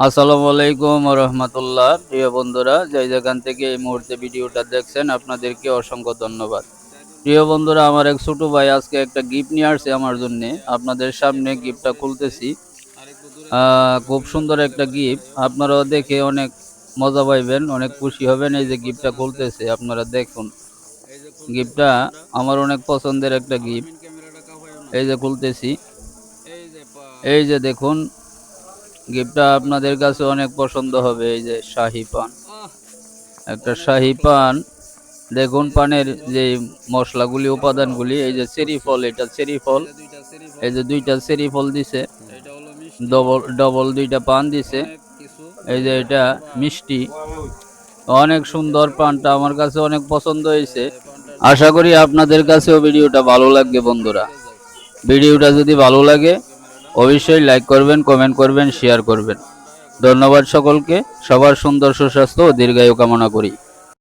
আসসালামু আলাইকুম রহমতুল্লাহ। প্রিয় বন্ধুরা, যে যেখান থেকে এই মুহূর্তে ভিডিওটা দেখছেন আপনাদেরকে অসংখ্য ধন্যবাদ। প্রিয় বন্ধুরা, আমার এক ছোট ভাই আজকে একটা গিফট নিয়ে আসছে আমার জন্য। আপনাদের সামনে গিফটটা খুলতেছি। খুব সুন্দর একটা গিফট, আপনারাও দেখে অনেক মজা পাইবেন, অনেক খুশি হবেন। এই যে গিফটটা খুলতেছে, আপনারা দেখুন। গিফটটা আমার অনেক পছন্দের একটা গিফট। এই যে খুলতেছি, এই যে দেখুন, গিফটটা আপনাদের কাছে অনেক পছন্দ হবে। এই যে শাহী পান, একটা শাহী পান। দেখুন পানের যে মশলাগুলি, উপাদানগুলি, এই যে চেরি ফল, এটা চেরি ফল। এই যে দুইটা চেরি ফল দিছে, ডবল ডবল দুইটা পান দিছে। এই যে এটা মিষ্টি, অনেক সুন্দর। পানটা আমার কাছে অনেক পছন্দ হয়েছে। আশা করি আপনাদের কাছেও ভিডিওটা ভালো লাগবে। বন্ধুরা, ভিডিওটা যদি ভালো লাগে অবশ্যই লাইক করবেন, কমেন্ট করবেন, শেয়ার করবেন। ধন্যবাদ সকলকে। সবার সুন্দর সুস্বাস্থ্য ও দীর্ঘায়ু কামনা করি।